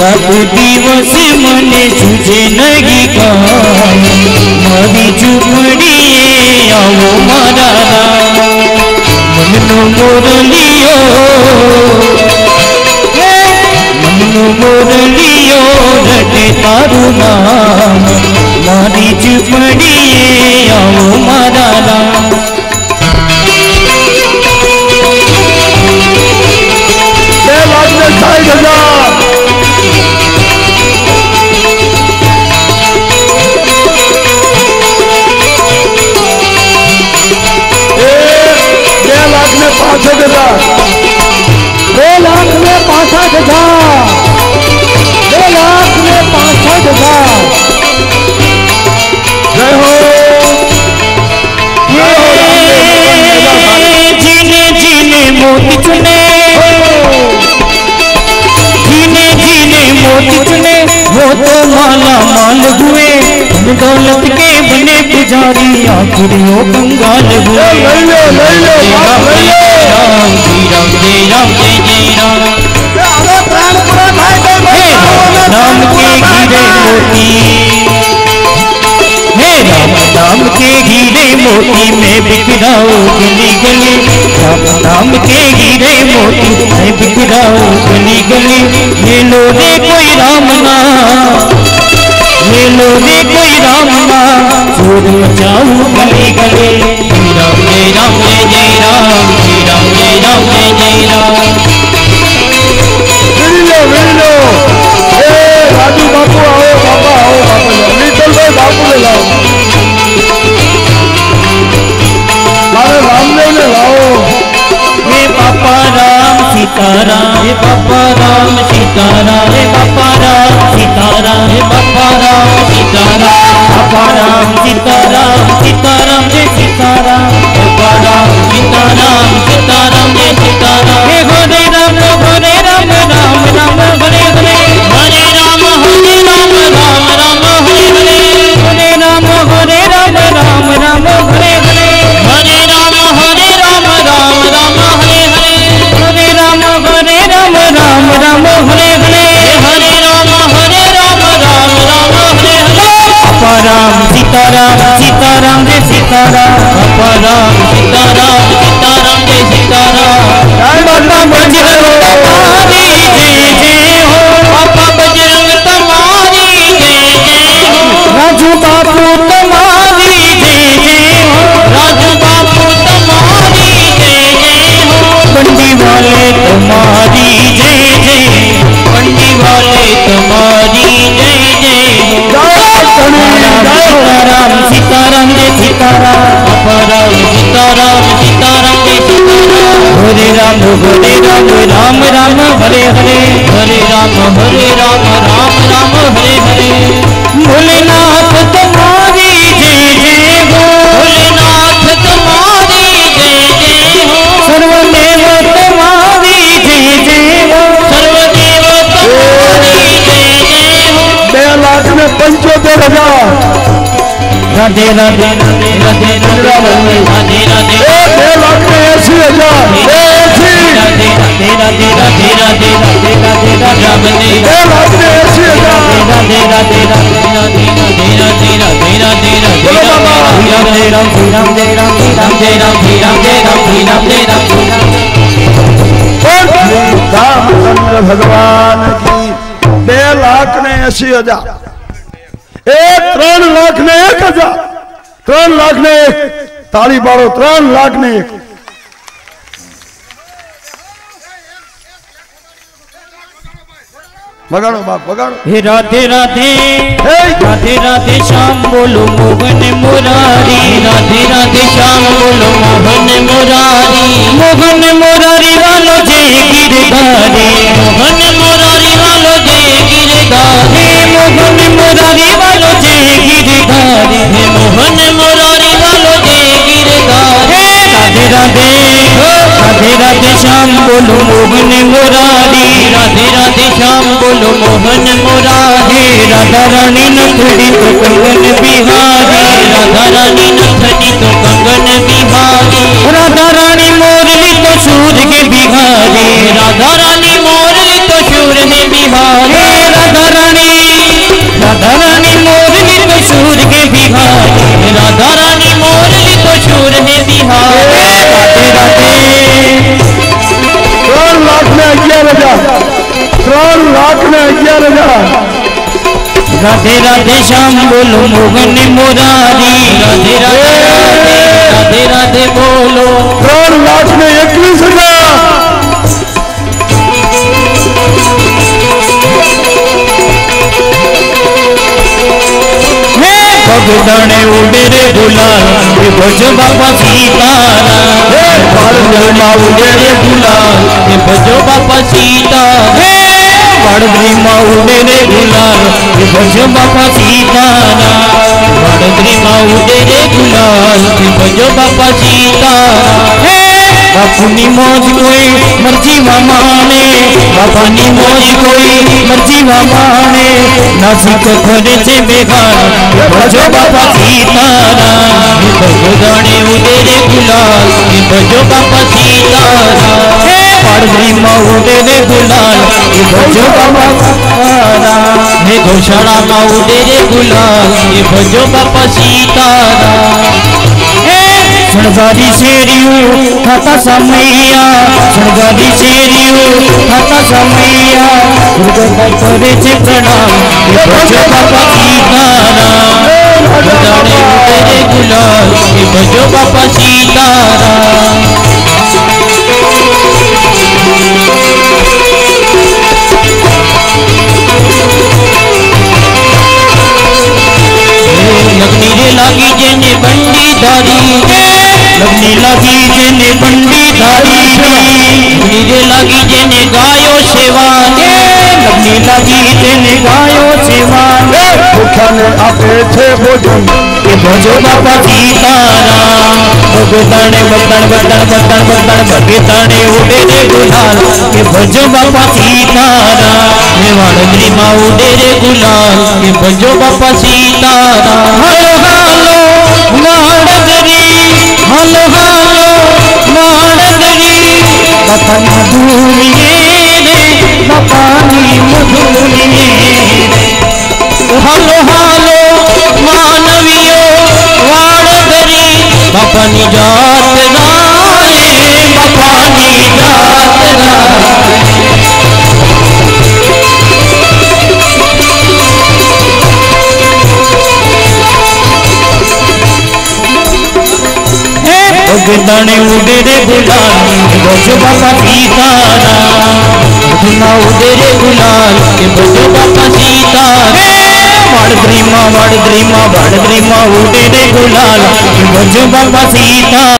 रात दिवस मने सूझे नहीं काई मारी झूपड़ीए आओ मारा मननो मोरलियो रटे तारू नाम मारी झूपड़ीए आओ मारा दौलत के बने पुजारी आखिरियों कंगाल हुए राम के हीरे मोती राम के हीरे मोती में बिखराओ गली गली राम के हीरे मोती में बिखराओ गली गली ये लो रे कोई राम ना ये लो रे कोई राम ना शोर मचाओ गली गली राम जय राम जय राम राम जय राम जय राम लो राजू बापू आओ बाबा आओ बापा मीठल भाई बापू ले लाओ मारे रामदेव ले लाओ हे पापा राम सीताराम हे पापा राम सीताराम हे पापा राम सीताराम हे पापा राम सीताराम पापा राम सीताराम सीताराम जय सीताराम पापा राम सीताराम सीताराम जय सीताराम हे हरे राम राम राम हरे हरे हरे राम राम राम हरे हरे हरे राम हरे राम राम हरे हरे हरे राम राम हरे हरे हरे राम राम हरे हरे हरे राम राम हरे हरे पापा राम सीताराम सीताराम जय सीताराम पापा राम सीताराम सीताराम जय सीताराम पापा बजरंग तुम्हारी जय जय हो पापा बजरंग तुम्हारी जय जय हो राजू बापू तुम्हारी जय जय हो राजू बापू तुम्हारी जय जय हो बंडी वाले तुम्हारी जय जय बंडी वाले तुम्हारी जय जय सीताराम सीताराम जय सीताराम पापा राम सीताराम सीताराम जय सीताराम हरे राम राम राम हरे हरे हरे राम राम हरे हरे भोलेनाथ तुम्हारी जय जय हो भोलेनाथ तुम्हारी जय जय हो सर्वदेव तुम्हारी जय जय हो सर्वदेव तुम्हारी जय जय हो 2,75,000 राधे राधे राधे राधे राधे राधे राधे 2,80,000 राधे राधे राधे राधे राधे राधे राधे राधे 2,80,000 राधे राधे राधे राधे राधे राधे राधे राधे राम श्री राम जय राम श्री राम जय राम श्री राम जय राम श्री राम जय राम श्री राम रामचंद्र भगवान की 2,80,000 3,01,000 3,01,000 ताली पाड़ो 3,01,000 बगाड़ो बाप बगाड़ो हे राधे राधे राधे राधे श्याम बोलो मोहन मुरारी राधे राधे श्याम बोलो मोहन मुरारी मोहन मुरारी वालो जय गिरधारी मोहन मुरारी वालो जय गिरधारी मोहन मुरारी वालो जय गिरधारी मोहन मुरारी वालो जय गिरधारी राधे राधे राधे राधे श्याम बोलो मोहन मुरारी राधे राधे श्याम बोलो मोहन मुरारी राधा रानी नथड़ी तो कंगन बिहारी राधा रानी नथड़ी तो कंगन बिहारी राधा रानी मोरली तो सूर के बिहारी राधा रानी मोरली तो सूर है बिहारी 11,000 राधे राधे श्याम बोलो मोहन मुरारी राधे राधे राधे राधे बोलो 3,21,000 भगदाने उड़े रे गुलाल भजो बापा सीताराम भगदाने उड़े रे गुलाल भजो बापा सीताराम वडोदरी माँ उड़े रे गुलाल भजो बापा सीताराम वडोदरी माँ उड़े रे गुलाल भजो बापा सीताराम बापूनी मौज कोई मर्जी माने बापानी मौज कोई मर्जी माने नासिक घरे से बेगान भजो बापा सीताराम भगदाने उड़े रे गुलाल भजो बापा सीताराम वडोदरी माँ उड़े रे गुलाल भजो बापा सीताराम हे गौशाला माँ उड़े रे गुलाल भजो बापा सीताराम शृंगारी शेरियों खाता समैया शृंगारी शेरियों खाता समैया करे छे प्रणाम भजो बापा सीताराम भगदाने उड़े रे गुलाल भजो बापा सीताराम लगनी रे लागी जेने बंडी धारी लगनी लागी जेने बंडी धारी लगनी रे लागी जेने गायो सेवा लगनी लागी जेने गायो सेवा ભૂખ્યાને આપે છે ભોજન એ ભજો બાપા સીતારામ ભગદાને બગદાણ બગદાણ બગદાણ બગદાણ ભગદાને ઉડે રે ગુલાલ કે ભજો બાપા સીતારામ હે વડોદરી માં ઉડે રે ગુલાલ કે ભજો બાપા સીતારામ હાલો હાલો વડોદરી હાલો હાલો વડોદરી બાપાની મધુરીએ રે બાપાની મધુરીએ હાલો હાલો માનવીઓ વાડોદરી બાપાની જાત રાય બાપાની જાત भगदाने उड़े रे गुलाल भजो बापा सीताराम भगना उड़े रे गुलाल भजो बापा सीताराम वडोदरी माँ उड़े रे गुलाल भजो बापा सीता